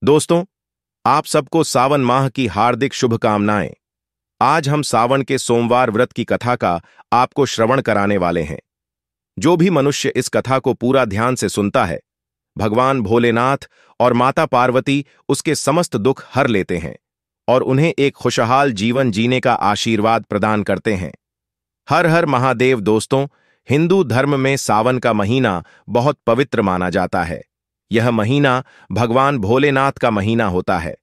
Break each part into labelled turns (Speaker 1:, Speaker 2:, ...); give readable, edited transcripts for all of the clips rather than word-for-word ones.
Speaker 1: दोस्तों, आप सबको सावन माह की हार्दिक शुभकामनाएं। आज हम सावन के सोमवार व्रत की कथा का आपको श्रवण कराने वाले हैं। जो भी मनुष्य इस कथा को पूरा ध्यान से सुनता है, भगवान भोलेनाथ और माता पार्वती उसके समस्त दुख हर लेते हैं और उन्हें एक खुशहाल जीवन जीने का आशीर्वाद प्रदान करते हैं। हर हर महादेव। दोस्तों, हिंदू धर्म में सावन का महीना बहुत पवित्र माना जाता है। यह महीना भगवान भोलेनाथ का महीना होता है।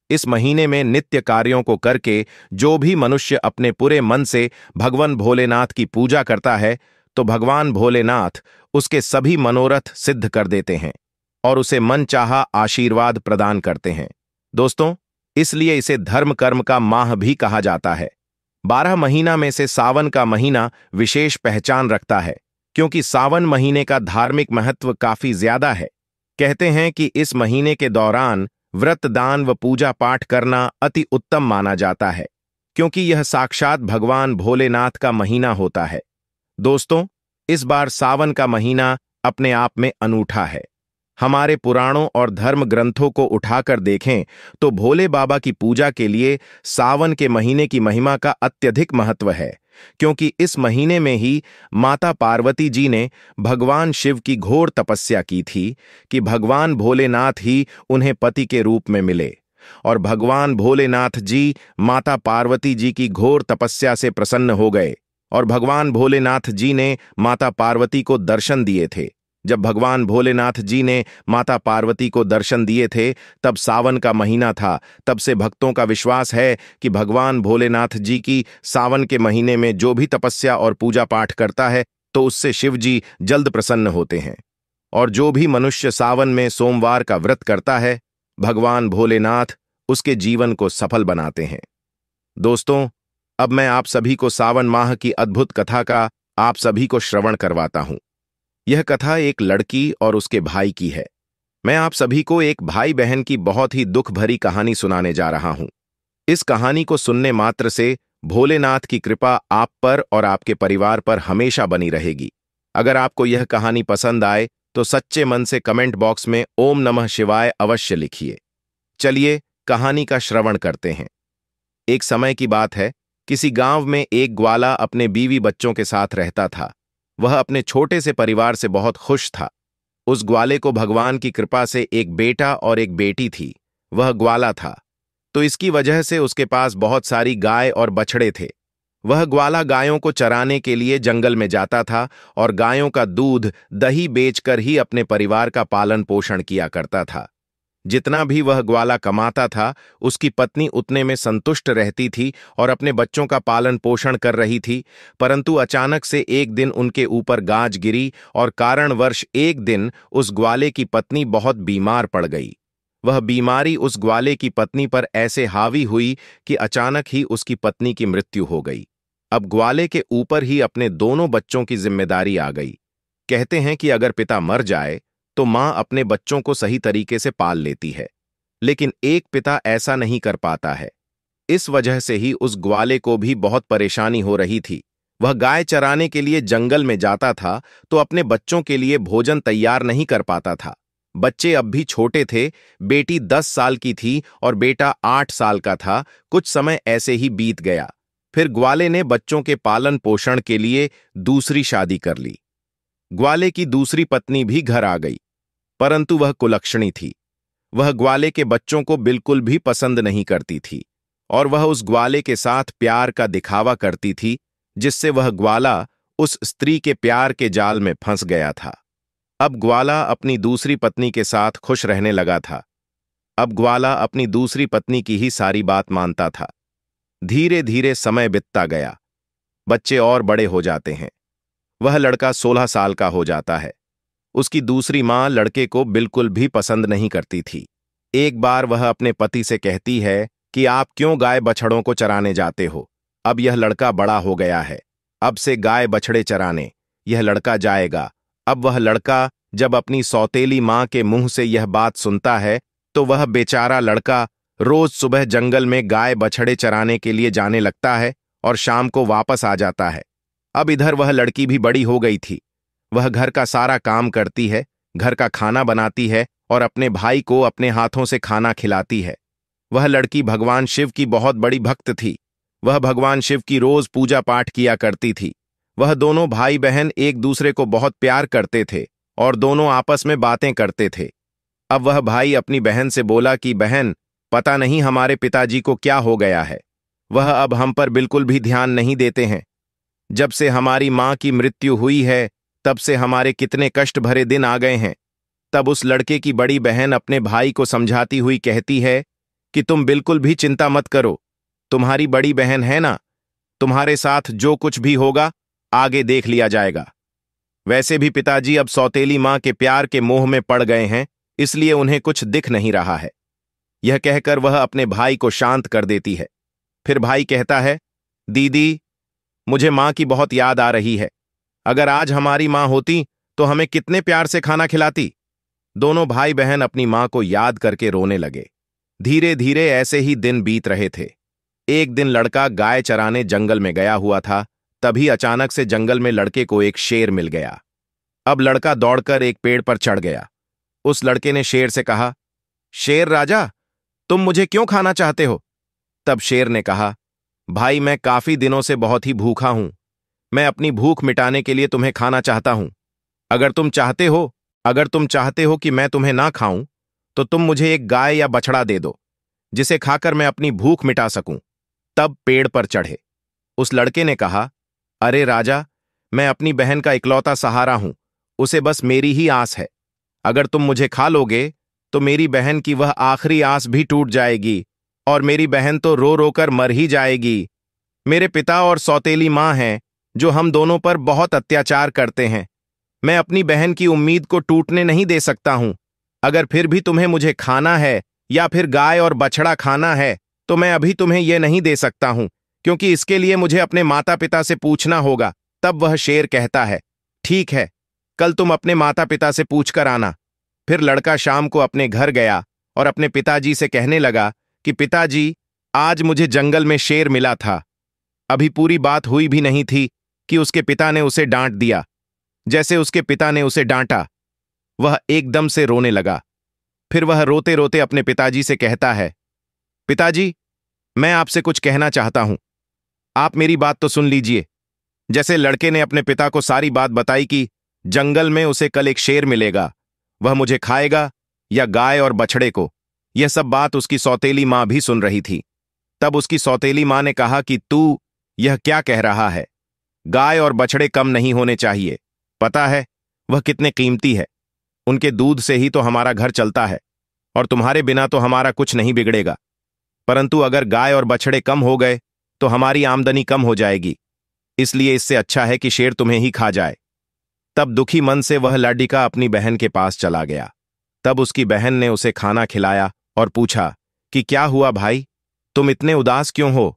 Speaker 1: इस महीने में नित्य कार्यों को करके जो भी मनुष्य अपने पूरे मन से भगवान भोलेनाथ की पूजा करता है, तो भगवान भोलेनाथ उसके सभी मनोरथ सिद्ध कर देते हैं और उसे मनचाहा आशीर्वाद प्रदान करते हैं। दोस्तों, इसलिए इसे धर्म कर्म का माह भी कहा जाता है। 12 महीना में से सावन का महीना विशेष पहचान रखता है, क्योंकि सावन महीने का धार्मिक महत्व काफी ज्यादा है। कहते हैं कि इस महीने के दौरान व्रत, दान व पूजा पाठ करना अति उत्तम माना जाता है, क्योंकि यह साक्षात भगवान भोलेनाथ का महीना होता है। दोस्तों, इस बार सावन का महीना अपने आप में अनूठा है। हमारे पुराणों और धर्म ग्रंथों को उठाकर देखें तो भोले बाबा की पूजा के लिए सावन के महीने की महिमा का अत्यधिक महत्व है, क्योंकि इस महीने में ही माता पार्वती जी ने भगवान शिव की घोर तपस्या की थी कि भगवान भोलेनाथ ही उन्हें पति के रूप में मिले, और भगवान भोलेनाथ जी माता पार्वती जी की घोर तपस्या से प्रसन्न हो गए और भगवान भोलेनाथ जी ने माता पार्वती को दर्शन दिए थे। जब भगवान भोलेनाथ जी ने माता पार्वती को दर्शन दिए थे, तब सावन का महीना था। तब से भक्तों का विश्वास है कि भगवान भोलेनाथ जी की सावन के महीने में जो भी तपस्या और पूजा पाठ करता है, तो उससे शिव जी जल्द प्रसन्न होते हैं। और जो भी मनुष्य सावन में सोमवार का व्रत करता है, भगवान भोलेनाथ उसके जीवन को सफल बनाते हैं। दोस्तों, अब मैं आप सभी को सावन माह की अद्भुत कथा का आप सभी को श्रवण करवाता हूं। यह कथा एक लड़की और उसके भाई की है। मैं आप सभी को एक भाई बहन की बहुत ही दुख भरी कहानी सुनाने जा रहा हूं। इस कहानी को सुनने मात्र से भोलेनाथ की कृपा आप पर और आपके परिवार पर हमेशा बनी रहेगी। अगर आपको यह कहानी पसंद आए तो सच्चे मन से कमेंट बॉक्स में ओम नमः शिवाय अवश्य लिखिए। चलिए कहानी का श्रवण करते हैं। एक समय की बात है, किसी गांव में एक ग्वाला अपने बीवी बच्चों के साथ रहता था। वह अपने छोटे से परिवार से बहुत खुश था। उस ग्वाले को भगवान की कृपा से एक बेटा और एक बेटी थी। वह ग्वाला था, तो इसकी वजह से उसके पास बहुत सारी गाय और बछड़े थे। वह ग्वाला गायों को चराने के लिए जंगल में जाता था और गायों का दूध, दही बेचकर ही अपने परिवार का पालन पोषण किया करता था। जितना भी वह ग्वाला कमाता था, उसकी पत्नी उतने में संतुष्ट रहती थी और अपने बच्चों का पालन पोषण कर रही थी। परंतु अचानक से एक दिन उनके ऊपर गाज गिरी और कारणवश एक दिन उस ग्वाले की पत्नी बहुत बीमार पड़ गई। वह बीमारी उस ग्वाले की पत्नी पर ऐसे हावी हुई कि अचानक ही उसकी पत्नी की मृत्यु हो गई। अब ग्वाले के ऊपर ही अपने दोनों बच्चों की जिम्मेदारी आ गई। कहते हैं कि अगर पिता मर जाए तो मां अपने बच्चों को सही तरीके से पाल लेती है, लेकिन एक पिता ऐसा नहीं कर पाता है। इस वजह से ही उस ग्वाले को भी बहुत परेशानी हो रही थी। वह गाय चराने के लिए जंगल में जाता था तो अपने बच्चों के लिए भोजन तैयार नहीं कर पाता था। बच्चे अब भी छोटे थे। बेटी 10 साल की थी और बेटा 8 साल का था। कुछ समय ऐसे ही बीत गया। फिर ग्वाले ने बच्चों के पालन पोषण के लिए दूसरी शादी कर ली। ग्वाले की दूसरी पत्नी भी घर आ गई, परंतु वह कुलक्षणी थी। वह ग्वाले के बच्चों को बिल्कुल भी पसंद नहीं करती थी और वह उस ग्वाले के साथ प्यार का दिखावा करती थी, जिससे वह ग्वाला उस स्त्री के प्यार के जाल में फंस गया था। अब ग्वाला अपनी दूसरी पत्नी के साथ खुश रहने लगा था। अब ग्वाला अपनी दूसरी पत्नी की ही सारी बात मानता था। धीरे धीरे समय बीतता गया। बच्चे और बड़े हो जाते हैं। वह लड़का 16 साल का हो जाता है। उसकी दूसरी मां लड़के को बिल्कुल भी पसंद नहीं करती थी। एक बार वह अपने पति से कहती है कि आप क्यों गाय बछड़ों को चराने जाते हो? अब यह लड़का बड़ा हो गया है, अब से गाय बछड़े चराने यह लड़का जाएगा। अब वह लड़का जब अपनी सौतेली मां के मुंह से यह बात सुनता है, तो वह बेचारा लड़का रोज सुबह जंगल में गाय बछड़े चराने के लिए जाने लगता है और शाम को वापस आ जाता है। अब इधर वह लड़की भी बड़ी हो गई थी। वह घर का सारा काम करती है, घर का खाना बनाती है और अपने भाई को अपने हाथों से खाना खिलाती है। वह लड़की भगवान शिव की बहुत बड़ी भक्त थी। वह भगवान शिव की रोज पूजा पाठ किया करती थी। वह दोनों भाई बहन एक दूसरे को बहुत प्यार करते थे और दोनों आपस में बातें करते थे। अब वह भाई अपनी बहन से बोला कि बहन, पता नहीं हमारे पिताजी को क्या हो गया है। वह अब हम पर बिल्कुल भी ध्यान नहीं देते हैं। जब से हमारी मां की मृत्यु हुई है, तब से हमारे कितने कष्ट भरे दिन आ गए हैं। तब उस लड़के की बड़ी बहन अपने भाई को समझाती हुई कहती है कि तुम बिल्कुल भी चिंता मत करो, तुम्हारी बड़ी बहन है ना, तुम्हारे साथ जो कुछ भी होगा आगे देख लिया जाएगा। वैसे भी पिताजी अब सौतेली मां के प्यार के मोह में पड़ गए हैं, इसलिए उन्हें कुछ दिख नहीं रहा है। यह कहकर वह अपने भाई को शांत कर देती है। फिर भाई कहता है, दीदी, मुझे मां की बहुत याद आ रही है। अगर आज हमारी मां होती तो हमें कितने प्यार से खाना खिलाती। दोनों भाई बहन अपनी मां को याद करके रोने लगे। धीरे धीरे ऐसे ही दिन बीत रहे थे। एक दिन लड़का गाय चराने जंगल में गया हुआ था। तभी अचानक से जंगल में लड़के को एक शेर मिल गया। अब लड़का दौड़कर एक पेड़ पर चढ़ गया। उस लड़के ने शेर से कहा, शेर राजा, तुम मुझे क्यों खाना चाहते हो? तब शेर ने कहा, भाई, मैं काफी दिनों से बहुत ही भूखा हूं। मैं अपनी भूख मिटाने के लिए तुम्हें खाना चाहता हूं। अगर तुम चाहते हो कि मैं तुम्हें ना खाऊं, तो तुम मुझे एक गाय या बछड़ा दे दो, जिसे खाकर मैं अपनी भूख मिटा सकूं। तब पेड़ पर चढ़े उस लड़के ने कहा, अरे राजा, मैं अपनी बहन का इकलौता सहारा हूं, उसे बस मेरी ही आस है। अगर तुम मुझे खा लोगे तो मेरी बहन की वह आखिरी आस भी टूट जाएगी और मेरी बहन तो रो रो कर मर ही जाएगी। मेरे पिता और सौतेली मां हैं जो हम दोनों पर बहुत अत्याचार करते हैं। मैं अपनी बहन की उम्मीद को टूटने नहीं दे सकता हूं। अगर फिर भी तुम्हें मुझे खाना है या फिर गाय और बछड़ा खाना है, तो मैं अभी तुम्हें यह नहीं दे सकता हूं, क्योंकि इसके लिए मुझे अपने माता पिता से पूछना होगा। तब वह शेर कहता है, ठीक है, कल तुम अपने माता पिता से पूछकर आना। फिर लड़का शाम को अपने घर गया और अपने पिताजी से कहने लगा कि पिताजी, आज मुझे जंगल में शेर मिला था। अभी पूरी बात हुई भी नहीं थी कि उसके पिता ने उसे डांट दिया। जैसे उसके पिता ने उसे डांटा, वह एकदम से रोने लगा। फिर वह रोते रोते अपने पिताजी से कहता है, पिताजी, मैं आपसे कुछ कहना चाहता हूं, आप मेरी बात तो सुन लीजिए। जैसे लड़के ने अपने पिता को सारी बात बताई कि जंगल में उसे कल एक शेर मिलेगा, वह मुझे खाएगा या गाय और बछड़े को, यह सब बात उसकी सौतेली मां भी सुन रही थी। तब उसकी सौतेली मां ने कहा कि तू यह क्या कह रहा है? गाय और बछड़े कम नहीं होने चाहिए। पता है वह कितने कीमती है। उनके दूध से ही तो हमारा घर चलता है और तुम्हारे बिना तो हमारा कुछ नहीं बिगड़ेगा। परंतु अगर गाय और बछड़े कम हो गए तो हमारी आमदनी कम हो जाएगी। इसलिए इससे अच्छा है कि शेर तुम्हें ही खा जाए। तब दुखी मन से वह लाडिका अपनी बहन के पास चला गया। तब उसकी बहन ने उसे खाना खिलाया और पूछा कि क्या हुआ भाई, तुम इतने उदास क्यों हो?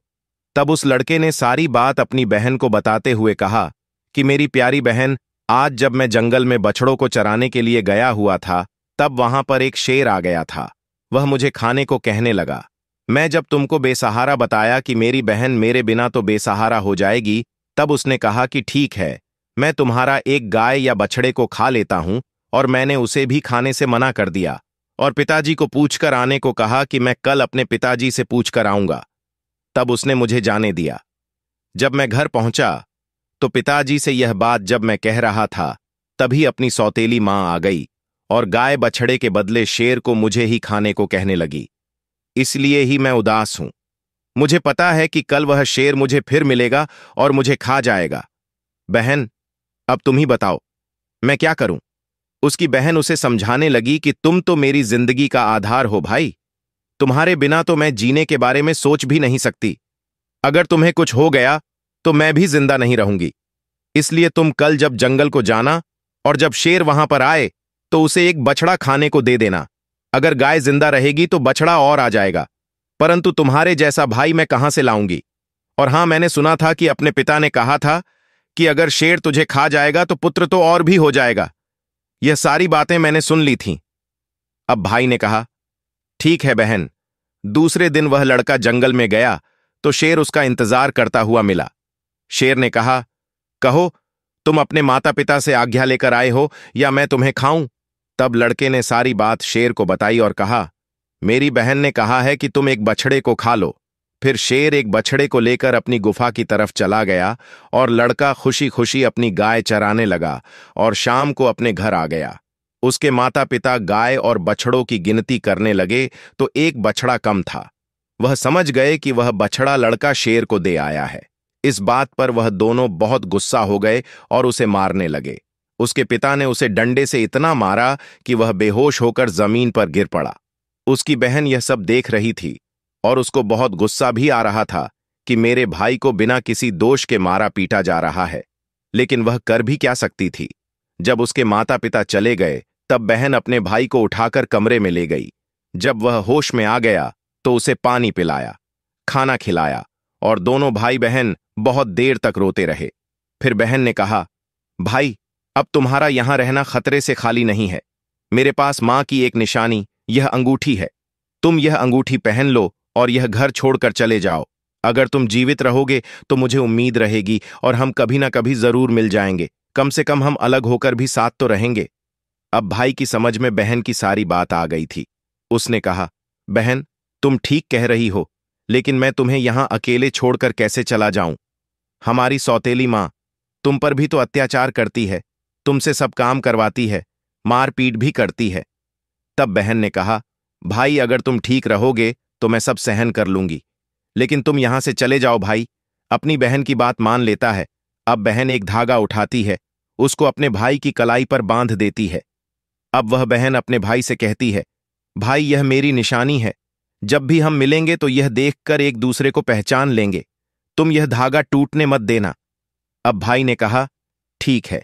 Speaker 1: तब उस लड़के ने सारी बात अपनी बहन को बताते हुए कहा कि मेरी प्यारी बहन, आज जब मैं जंगल में बछड़ों को चराने के लिए गया हुआ था, तब वहां पर एक शेर आ गया था। वह मुझे खाने को कहने लगा। मैं जब तुमको बेसहारा बताया कि मेरी बहन मेरे बिना तो बेसहारा हो जाएगी, तब उसने कहा कि ठीक है, मैं तुम्हारा एक गाय या बछड़े को खा लेता हूं, और मैंने उसे भी खाने से मना कर दिया और पिताजी को पूछकर आने को कहा कि मैं कल अपने पिताजी से पूछकर आऊंगा। तब उसने मुझे जाने दिया। जब मैं घर पहुंचा तो पिताजी से यह बात जब मैं कह रहा था, तभी अपनी सौतेली मां आ गई और गाय बछड़े के बदले शेर को मुझे ही खाने को कहने लगी। इसलिए ही मैं उदास हूं। मुझे पता है कि कल वह शेर मुझे फिर मिलेगा और मुझे खा जाएगा। बहन, अब तुम ही बताओ, मैं क्या करूं? उसकी बहन उसे समझाने लगी कि तुम तो मेरी जिंदगी का आधार हो भाई। तुम्हारे बिना तो मैं जीने के बारे में सोच भी नहीं सकती। अगर तुम्हें कुछ हो गया तो मैं भी जिंदा नहीं रहूंगी। इसलिए तुम कल जब जंगल को जाना और जब शेर वहां पर आए तो उसे एक बछड़ा खाने को दे देना। अगर गाय जिंदा रहेगी तो बछड़ा और आ जाएगा, परंतु तुम्हारे जैसा भाई मैं कहां से लाऊंगी? और हां, मैंने सुना था कि अपने पिता ने कहा था कि अगर शेर तुझे खा जाएगा तो पुत्र तो और भी हो जाएगा। यह सारी बातें मैंने सुन ली थीं। अब भाई ने कहा, ठीक है बहन। दूसरे दिन वह लड़का जंगल में गया तो शेर उसका इंतजार करता हुआ मिला। शेर ने कहा, कहो, तुम अपने माता पिता से आज्ञा लेकर आए हो या मैं तुम्हें खाऊं? तब लड़के ने सारी बात शेर को बताई और कहा, मेरी बहन ने कहा है कि तुम एक बछड़े को खा लो। फिर शेर एक बछड़े को लेकर अपनी गुफा की तरफ चला गया और लड़का खुशी खुशी अपनी गाय चराने लगा और शाम को अपने घर आ गया। उसके माता पिता गाय और बछड़ों की गिनती करने लगे तो एक बछड़ा कम था। वह समझ गए कि वह बछड़ा लड़का शेर को दे आया है। इस बात पर वह दोनों बहुत गुस्सा हो गए और उसे मारने लगे। उसके पिता ने उसे डंडे से इतना मारा कि वह बेहोश होकर जमीन पर गिर पड़ा। उसकी बहन यह सब देख रही थी और उसको बहुत गुस्सा भी आ रहा था कि मेरे भाई को बिना किसी दोष के मारा पीटा जा रहा है, लेकिन वह कर भी क्या सकती थी। जब उसके माता पिता चले गए तब बहन अपने भाई को उठाकर कमरे में ले गई। जब वह होश में आ गया तो उसे पानी पिलाया, खाना खिलाया और दोनों भाई बहन बहुत देर तक रोते रहे। फिर बहन ने कहा, भाई, अब तुम्हारा यहां रहना खतरे से खाली नहीं है। मेरे पास मां की एक निशानी, यह अंगूठी है। तुम यह अंगूठी पहन लो और यह घर छोड़कर चले जाओ। अगर तुम जीवित रहोगे तो मुझे उम्मीद रहेगी और हम कभी ना कभी जरूर मिल जाएंगे। कम से कम हम अलग होकर भी साथ तो रहेंगे। अब भाई की समझ में बहन की सारी बात आ गई थी। उसने कहा, बहन, तुम ठीक कह रही हो, लेकिन मैं तुम्हें यहां अकेले छोड़कर कैसे चला जाऊं? हमारी सौतेली मां तुम पर भी तो अत्याचार करती है, तुमसे सब काम करवाती है, मारपीट भी करती है। तब बहन ने कहा, भाई, अगर तुम ठीक रहोगे तो मैं सब सहन कर लूंगी, लेकिन तुम यहां से चले जाओ। भाई अपनी बहन की बात मान लेता है। अब बहन एक धागा उठाती है, उसको अपने भाई की कलाई पर बांध देती है। अब वह बहन अपने भाई से कहती है, भाई, यह मेरी निशानी है। जब भी हम मिलेंगे तो यह देखकर एक दूसरे को पहचान लेंगे। तुम यह धागा टूटने मत देना। अब भाई ने कहा, ठीक है।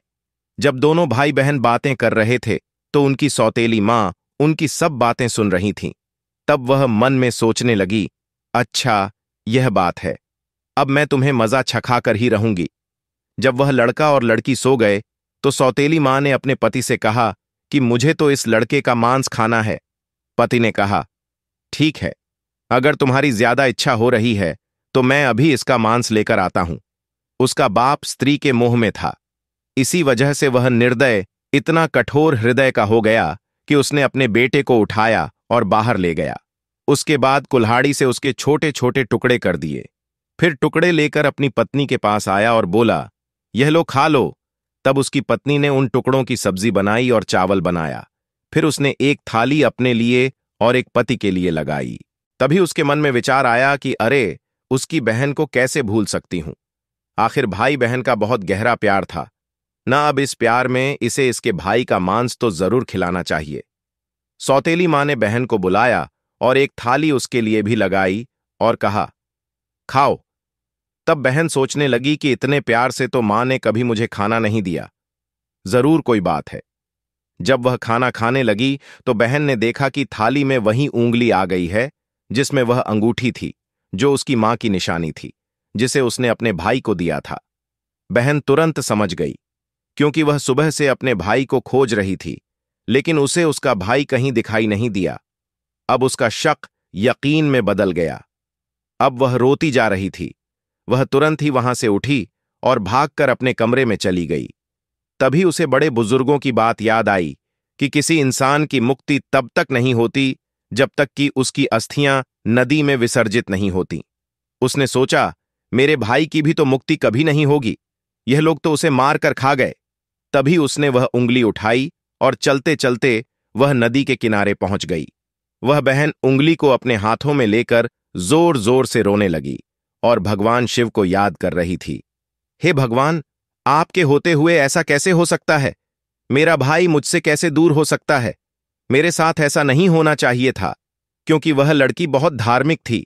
Speaker 1: जब दोनों भाई बहन बातें कर रहे थे तो उनकी सौतेली मां उनकी सब बातें सुन रही थीं। तब वह मन में सोचने लगी, अच्छा, यह बात है, अब मैं तुम्हें मजा छखाकर ही रहूंगी। जब वह लड़का और लड़की सो गए तो सौतेली मां ने अपने पति से कहा कि मुझे तो इस लड़के का मांस खाना है। पति ने कहा, ठीक है, अगर तुम्हारी ज्यादा इच्छा हो रही है तो मैं अभी इसका मांस लेकर आता हूं। उसका बाप स्त्री के मोह में था, इसी वजह से वह निर्दय, इतना कठोर हृदय का हो गया कि उसने अपने बेटे को उठाया और बाहर ले गया। उसके बाद कुल्हाड़ी से उसके छोटे छोटे टुकड़े कर दिए। फिर टुकड़े लेकर अपनी पत्नी के पास आया और बोला, यह लो, खा लो। तब उसकी पत्नी ने उन टुकड़ों की सब्जी बनाई और चावल बनाया। फिर उसने एक थाली अपने लिए और एक पति के लिए लगाई। तभी उसके मन में विचार आया कि अरे, उसकी बहन को कैसे भूल सकती हूं। आखिर भाई बहन का बहुत गहरा प्यार था ना। अब इस प्यार में इसे इसके भाई का मांस तो जरूर खिलाना चाहिए। सौतेली मां ने बहन को बुलाया और एक थाली उसके लिए भी लगाई और कहा, खाओ। तब बहन सोचने लगी कि इतने प्यार से तो मां ने कभी मुझे खाना नहीं दिया, जरूर कोई बात है। जब वह खाना खाने लगी तो बहन ने देखा कि थाली में वही उंगली आ गई है जिसमें वह अंगूठी थी, जो उसकी मां की निशानी थी, जिसे उसने अपने भाई को दिया था। बहन तुरंत समझ गई, क्योंकि वह सुबह से अपने भाई को खोज रही थी, लेकिन उसे उसका भाई कहीं दिखाई नहीं दिया। अब उसका शक यकीन में बदल गया। अब वह रोती जा रही थी। वह तुरंत ही वहां से उठी और भागकर अपने कमरे में चली गई। तभी उसे बड़े बुजुर्गों की बात याद आई कि किसी इंसान की मुक्ति तब तक नहीं होती जब तक कि उसकी अस्थियां नदी में विसर्जित नहीं होती। उसने सोचा, मेरे भाई की भी तो मुक्ति कभी नहीं होगी, यह लोग तो उसे मार कर खा गए। तभी उसने वह उंगली उठाई और चलते चलते वह नदी के किनारे पहुंच गई। वह बहन उंगली को अपने हाथों में लेकर जोर जोर से रोने लगी और भगवान शिव को याद कर रही थी। हे भगवान, आपके होते हुए ऐसा कैसे हो सकता है? मेरा भाई मुझसे कैसे दूर हो सकता है? मेरे साथ ऐसा नहीं होना चाहिए था, क्योंकि वह लड़की बहुत धार्मिक थी।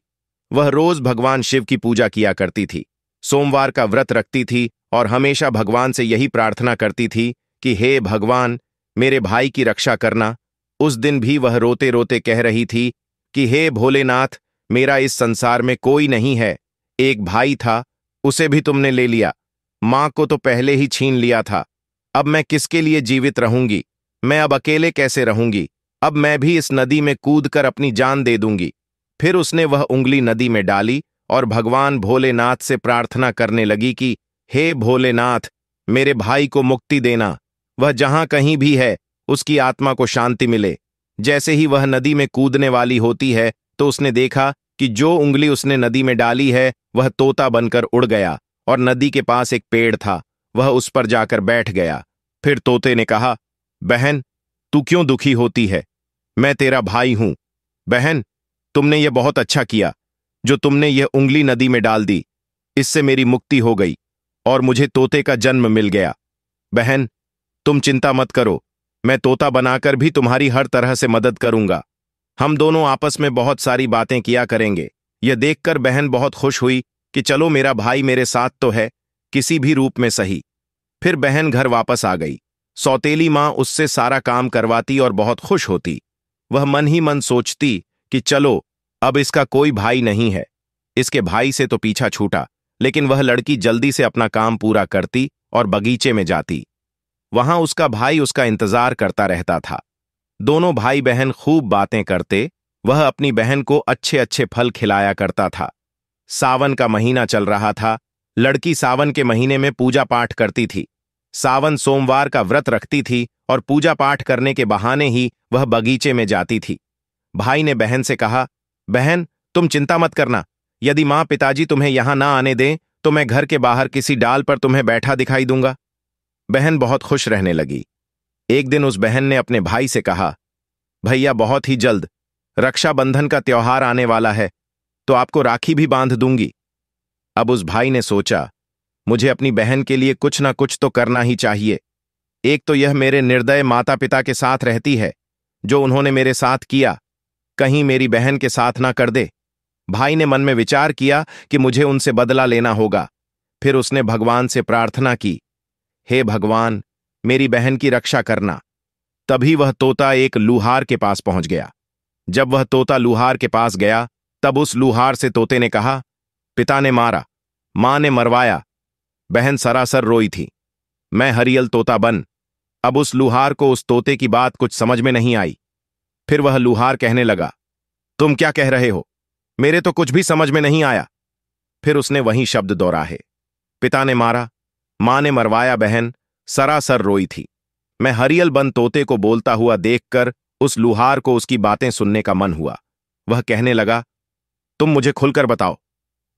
Speaker 1: वह रोज भगवान शिव की पूजा किया करती थी, सोमवार का व्रत रखती थी और हमेशा भगवान से यही प्रार्थना करती थी कि हे भगवान, मेरे भाई की रक्षा करना। उस दिन भी वह रोते रोते कह रही थी कि हे भोलेनाथ, मेरा इस संसार में कोई नहीं है। एक भाई था, उसे भी तुमने ले लिया। मां को तो पहले ही छीन लिया था। अब मैं किसके लिए जीवित रहूंगी? मैं अब अकेले कैसे रहूंगी? अब मैं भी इस नदी में कूदकर अपनी जान दे दूंगी। फिर उसने वह उंगली नदी में डाली और भगवान भोलेनाथ से प्रार्थना करने लगी कि हे भोलेनाथ, मेरे भाई को मुक्ति देना। वह जहां कहीं भी है उसकी आत्मा को शांति मिले। जैसे ही वह नदी में कूदने वाली होती है तो उसने देखा कि जो उंगली उसने नदी में डाली है वह तोता बनकर उड़ गया और नदी के पास एक पेड़ था, वह उस पर जाकर बैठ गया। फिर तोते ने कहा, बहन, तू क्यों दुखी होती है? मैं तेरा भाई हूं। बहन, तुमने यह बहुत अच्छा किया जो तुमने यह उंगली नदी में डाल दी। इससे मेरी मुक्ति हो गई और मुझे तोते का जन्म मिल गया। बहन, तुम चिंता मत करो, मैं तोता बनाकर भी तुम्हारी हर तरह से मदद करूंगा। हम दोनों आपस में बहुत सारी बातें किया करेंगे। यह देखकर बहन बहुत खुश हुई कि चलो मेरा भाई मेरे साथ तो है, किसी भी रूप में सही। फिर बहन घर वापस आ गई। सौतेली मां उससे सारा काम करवाती और बहुत खुश होती। वह मन ही मन सोचती कि चलो अब इसका कोई भाई नहीं है। इसके भाई से तो पीछा छूटा, लेकिन वह लड़की जल्दी से अपना काम पूरा करती और बगीचे में जाती। वहां उसका भाई उसका इंतजार करता रहता था। दोनों भाई बहन खूब बातें करते। वह अपनी बहन को अच्छे अच्छे फल खिलाया करता था। सावन का महीना चल रहा था। लड़की सावन के महीने में पूजा पाठ करती थी। सावन सोमवार का व्रत रखती थी और पूजा पाठ करने के बहाने ही वह बगीचे में जाती थी। भाई ने बहन से कहा, बहन, तुम चिंता मत करना। यदि मां पिताजी तुम्हें यहां ना आने दें तो मैं घर के बाहर किसी डाल पर तुम्हें बैठा दिखाई दूंगा। बहन बहुत खुश रहने लगी। एक दिन उस बहन ने अपने भाई से कहा, भैया, बहुत ही जल्द रक्षाबंधन का त्योहार आने वाला है, तो आपको राखी भी बांध दूंगी। अब उस भाई ने सोचा, मुझे अपनी बहन के लिए कुछ ना कुछ तो करना ही चाहिए। एक तो यह मेरे निर्दय माता पिता के साथ रहती है, जो उन्होंने मेरे साथ किया, कहीं मेरी बहन के साथ ना कर दे। भाई ने मन में विचार किया कि मुझे उनसे बदला लेना होगा। फिर उसने भगवान से प्रार्थना की, हे भगवान, मेरी बहन की रक्षा करना। तभी वह तोता एक लूहार के पास पहुंच गया। जब वह तोता लूहार के पास गया तब उस लूहार से तोते ने कहा, पिता ने मारा, मां ने मरवाया। बहन सरासर रोई थी। मैं हरियल तोता बन। अब उस लूहार को उस तोते की बात कुछ समझ में नहीं आई। फिर वह लूहार कहने लगा, तुम क्या कह रहे हो? मेरे तो कुछ भी समझ में नहीं आया। फिर उसने वही शब्द दोहराए, पिता ने मारा, मां ने मरवाया। बहन सरासर रोई थी। मैं हरियल बन तोते को बोलता हुआ देखकर उस लूहार को उसकी बातें सुनने का मन हुआ। वह कहने लगा, तुम मुझे खुलकर बताओ,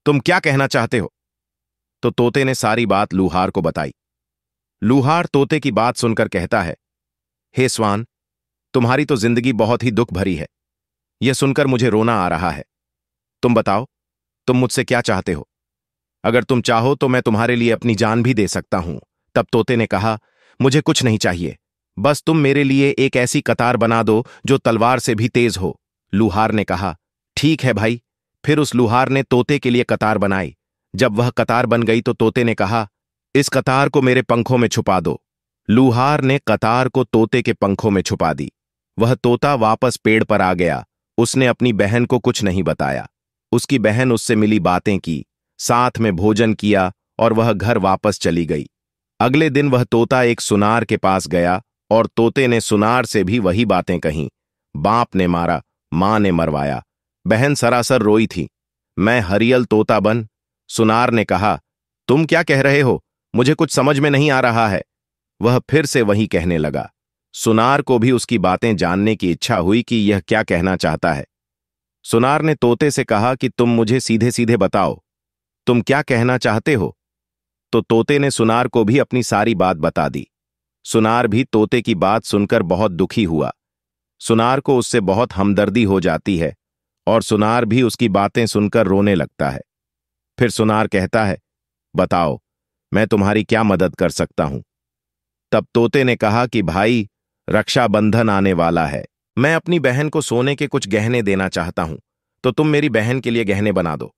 Speaker 1: तुम क्या कहना चाहते हो? तो तोते ने सारी बात लूहार को बताई। लूहार तोते की बात सुनकर कहता है, हे स्वान, तुम्हारी तो जिंदगी बहुत ही दुख भरी है। यह सुनकर मुझे रोना आ रहा है। तुम बताओ, तुम मुझसे क्या चाहते हो? अगर तुम चाहो तो मैं तुम्हारे लिए अपनी जान भी दे सकता हूं। तब तोते ने कहा, मुझे कुछ नहीं चाहिए, बस तुम मेरे लिए एक ऐसी कतार बना दो जो तलवार से भी तेज हो। लूहार ने कहा, ठीक है भाई। फिर उस लूहार ने तोते के लिए कतार बनाई। जब वह कतार बन गई तो तोते ने कहा, इस कतार को मेरे पंखों में छुपा दो। लूहार ने कतार को तोते के पंखों में छुपा दी। वह तोता वापस पेड़ पर आ गया। उसने अपनी बहन को कुछ नहीं बताया। उसकी बहन उससे मिली बातें की, साथ में भोजन किया और वह घर वापस चली गई। अगले दिन वह तोता एक सुनार के पास गया और तोते ने सुनार से भी वही बातें कहीं। बाप ने मारा, मां ने मरवाया। बहन सरासर रोई थी। मैं हरियल तोता बन। सुनार ने कहा, तुम क्या कह रहे हो? मुझे कुछ समझ में नहीं आ रहा है। वह फिर से वही कहने लगा। सुनार को भी उसकी बातें जानने की इच्छा हुई कि यह क्या कहना चाहता है। सुनार ने तोते से कहा कि तुम मुझे सीधे सीधे बताओ, तुम क्या कहना चाहते हो? तो तोते ने सुनार को भी अपनी सारी बात बता दी। सुनार भी तोते की बात सुनकर बहुत दुखी हुआ। सुनार को उससे बहुत हमदर्दी हो जाती है और सुनार भी उसकी बातें सुनकर रोने लगता है। फिर सुनार कहता है, बताओ, मैं तुम्हारी क्या मदद कर सकता हूं? तब तोते ने कहा कि भाई, रक्षाबंधन आने वाला है। मैं अपनी बहन को सोने के कुछ गहने देना चाहता हूं, तो तुम मेरी बहन के लिए गहने बना दो।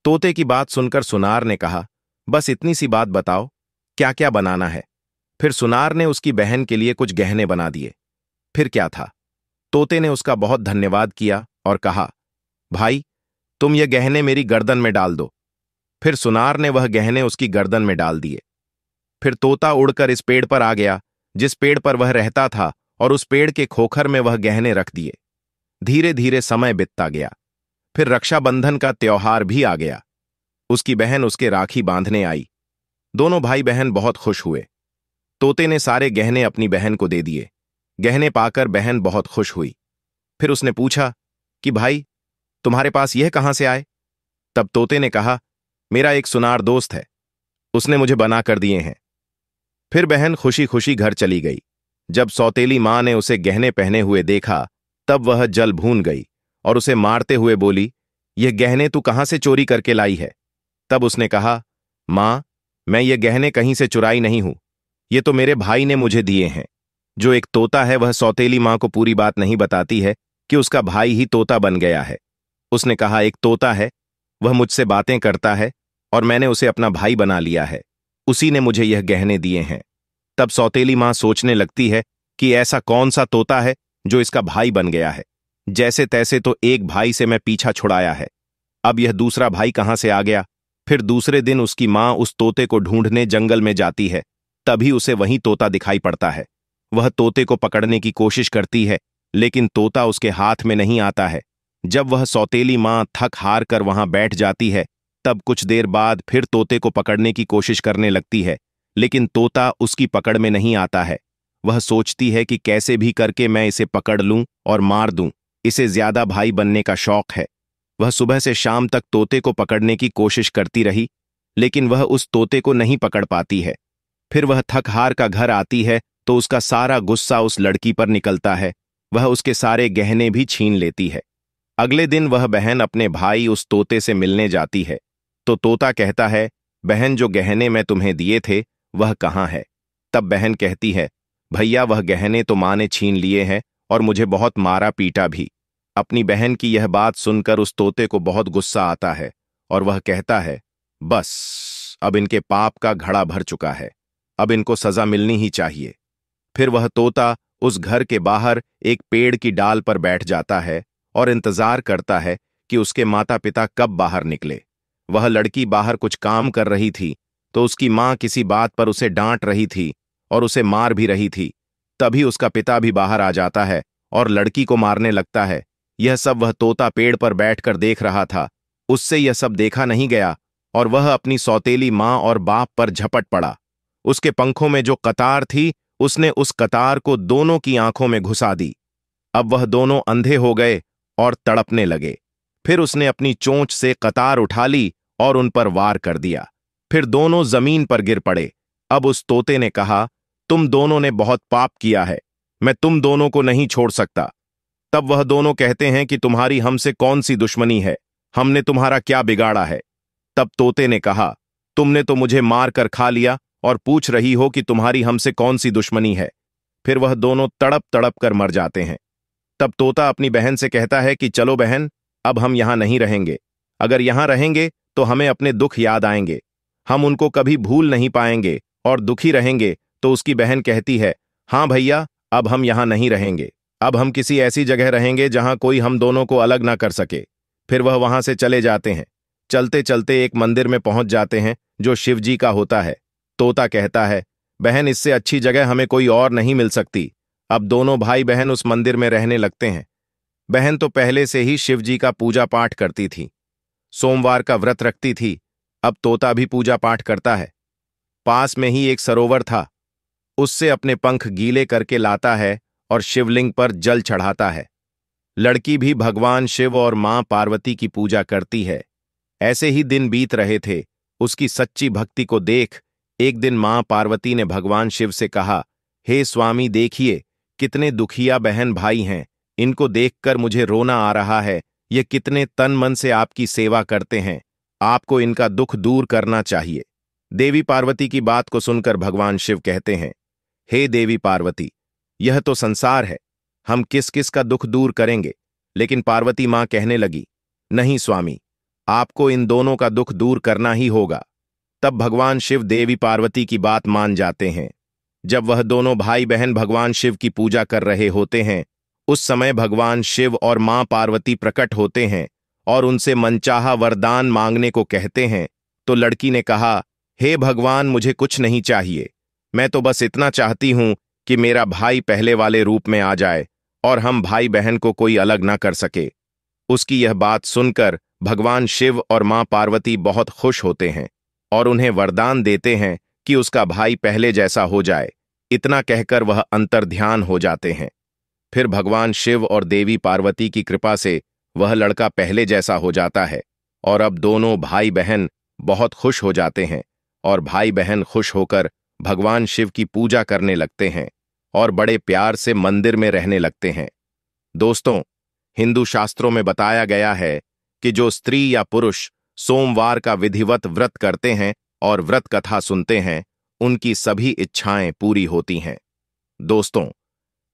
Speaker 1: तोते की बात सुनकर सुनार ने कहा, बस इतनी सी बात बताओ, क्या क्या बनाना है? फिर सुनार ने उसकी बहन के लिए कुछ गहने बना दिए। फिर क्या था? तोते ने उसका बहुत धन्यवाद किया और कहा, भाई, तुम ये गहने मेरी गर्दन में डाल दो। फिर सुनार ने वह गहने उसकी गर्दन में डाल दिए। फिर तोता उड़कर इस पेड़ पर आ गया जिस पेड़ पर वह रहता था और उस पेड़ के खोखर में वह गहने रख दिए। धीरे धीरे समय बीतता गया। फिर रक्षाबंधन का त्योहार भी आ गया। उसकी बहन उसके राखी बांधने आई। दोनों भाई बहन बहुत खुश हुए। तोते ने सारे गहने अपनी बहन को दे दिए। गहने पाकर बहन बहुत खुश हुई। फिर उसने पूछा कि भाई, तुम्हारे पास यह कहां से आए? तब तोते ने कहा, मेरा एक सुनार दोस्त है, उसने मुझे बना कर दिए हैं। फिर बहन खुशी खुशी घर चली गई। जब सौतेली मां ने उसे गहने पहने हुए देखा, तब वह जल भून गई और उसे मारते हुए बोली, यह गहने तू कहां से चोरी करके लाई है? तब उसने कहा, मां, मैं ये गहने कहीं से चुराई नहीं हूं, ये तो मेरे भाई ने मुझे दिए हैं। जो एक तोता है वह सौतेली मां को पूरी बात नहीं बताती है कि उसका भाई ही तोता बन गया है। उसने कहा, एक तोता है, वह मुझसे बातें करता है और मैंने उसे अपना भाई बना लिया है, उसी ने मुझे यह गहने दिए हैं। तब सौतेली मां सोचने लगती है कि ऐसा कौन सा तोता है जो इसका भाई बन गया है। जैसे तैसे तो एक भाई से मैं पीछा छुड़ाया है, अब यह दूसरा भाई कहां से आ गया? फिर दूसरे दिन उसकी मां उस तोते को ढूंढने जंगल में जाती है। तभी उसे वही तोता दिखाई पड़ता है। वह तोते को पकड़ने की कोशिश करती है, लेकिन तोता उसके हाथ में नहीं आता है। जब वह सौतेली मां थक हार कर वहां बैठ जाती है, तब कुछ देर बाद फिर तोते को पकड़ने की कोशिश करने लगती है, लेकिन तोता उसकी पकड़ में नहीं आता है। वह सोचती है कि कैसे भी करके मैं इसे पकड़ लूं और मार दूं, इसे ज्यादा भाई बनने का शौक है। वह सुबह से शाम तक तोते को पकड़ने की कोशिश करती रही, लेकिन वह उस तोते को नहीं पकड़ पाती है। फिर वह थक हार का घर आती है तो उसका सारा गुस्सा उस लड़की पर निकलता है। वह उसके सारे गहने भी छीन लेती है। अगले दिन वह बहन अपने भाई उस तोते से मिलने जाती है, तो तोता कहता है, बहन, जो गहने मैं तुम्हें दिए थे वह कहाँ है? तब बहन कहती है, भैया, वह गहने तो मां ने छीन लिए हैं और मुझे बहुत मारा पीटा भी। अपनी बहन की यह बात सुनकर उस तोते को बहुत गुस्सा आता है और वह कहता है, बस अब इनके पाप का घड़ा भर चुका है, अब इनको सजा मिलनी ही चाहिए। फिर वह तोता उस घर के बाहर एक पेड़ की डाल पर बैठ जाता है और इंतजार करता है कि उसके माता पिता कब बाहर निकले। वह लड़की बाहर कुछ काम कर रही थी, तो उसकी मां किसी बात पर उसे डांट रही थी और उसे मार भी रही थी। तभी उसका पिता भी बाहर आ जाता है और लड़की को मारने लगता है। यह सब वह तोता पेड़ पर बैठकर देख रहा था। उससे यह सब देखा नहीं गया और वह अपनी सौतेली मां और बाप पर झपट पड़ा। उसके पंखों में जो कतार थी, उसने उस कतार को दोनों की आंखों में घुसा दी। अब वह दोनों अंधे हो गए और तड़पने लगे। फिर उसने अपनी चोंच से कतार उठा ली और उन पर वार कर दिया। फिर दोनों जमीन पर गिर पड़े। अब उस तोते ने कहा, तुम दोनों ने बहुत पाप किया है, मैं तुम दोनों को नहीं छोड़ सकता। तब वह दोनों कहते हैं कि तुम्हारी हमसे कौन सी दुश्मनी है, हमने तुम्हारा क्या बिगाड़ा है? तब तोते ने कहा, तुमने तो मुझे मार कर खा लिया और पूछ रही हो कि तुम्हारी हमसे कौन सी दुश्मनी है। फिर वह दोनों तड़प तड़प कर मर जाते हैं। तब तोता अपनी बहन से कहता है कि चलो बहन, अब हम यहां नहीं रहेंगे। अगर यहां रहेंगे तो हमें अपने दुख याद आएंगे, हम उनको कभी भूल नहीं पाएंगे और दुखी रहेंगे। तो उसकी बहन कहती है, हां भैया, अब हम यहां नहीं रहेंगे, अब हम किसी ऐसी जगह रहेंगे जहां कोई हम दोनों को अलग ना कर सके। फिर वह वहां से चले जाते हैं। चलते चलते एक मंदिर में पहुंच जाते हैं जो शिव जी का होता है। तोता कहता है, बहन, इससे अच्छी जगह हमें कोई और नहीं मिल सकती। अब दोनों भाई बहन उस मंदिर में रहने लगते हैं। बहन तो पहले से ही शिव जी का पूजा पाठ करती थी, सोमवार का व्रत रखती थी। अब तोता भी पूजा पाठ करता है। पास में ही एक सरोवर था, उससे अपने पंख गीले करके लाता है और शिवलिंग पर जल चढ़ाता है। लड़की भी भगवान शिव और मां पार्वती की पूजा करती है। ऐसे ही दिन बीत रहे थे। उसकी सच्ची भक्ति को देख एक दिन मां पार्वती ने भगवान शिव से कहा, हे स्वामी, देखिए कितने दुखिया बहन भाई हैं, इनको देखकर मुझे रोना आ रहा है। ये कितने तन मन से आपकी सेवा करते हैं, आपको इनका दुख दूर करना चाहिए। देवी पार्वती की बात को सुनकर भगवान शिव कहते हैं, हे देवी पार्वती, यह तो संसार है, हम किस किस का दुख दूर करेंगे? लेकिन पार्वती मां कहने लगी, नहीं स्वामी, आपको इन दोनों का दुख दूर करना ही होगा। तब भगवान शिव देवी पार्वती की बात मान जाते हैं। जब वह दोनों भाई बहन भगवान शिव की पूजा कर रहे होते हैं, उस समय भगवान शिव और मां पार्वती प्रकट होते हैं और उनसे मनचाहा वरदान मांगने को कहते हैं। तो लड़की ने कहा, हे भगवान, मुझे कुछ नहीं चाहिए, मैं तो बस इतना चाहती हूं कि मेरा भाई पहले वाले रूप में आ जाए और हम भाई बहन को कोई अलग ना कर सके। उसकी यह बात सुनकर भगवान शिव और मां पार्वती बहुत खुश होते हैं और उन्हें वरदान देते हैं कि उसका भाई पहले जैसा हो जाए। इतना कहकर वह अंतर्ध्यान हो जाते हैं। फिर भगवान शिव और देवी पार्वती की कृपा से वह लड़का पहले जैसा हो जाता है और अब दोनों भाई बहन बहुत खुश हो जाते हैं और भाई बहन खुश होकर भगवान शिव की पूजा करने लगते हैं और बड़े प्यार से मंदिर में रहने लगते हैं। दोस्तों, हिंदू शास्त्रों में बताया गया है कि जो स्त्री या पुरुष सोमवार का विधिवत व्रत करते हैं और व्रत कथा सुनते हैं, उनकी सभी इच्छाएं पूरी होती हैं। दोस्तों,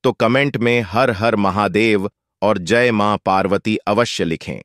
Speaker 1: तो कमेंट में हर हर महादेव और जय मां पार्वती अवश्य लिखें।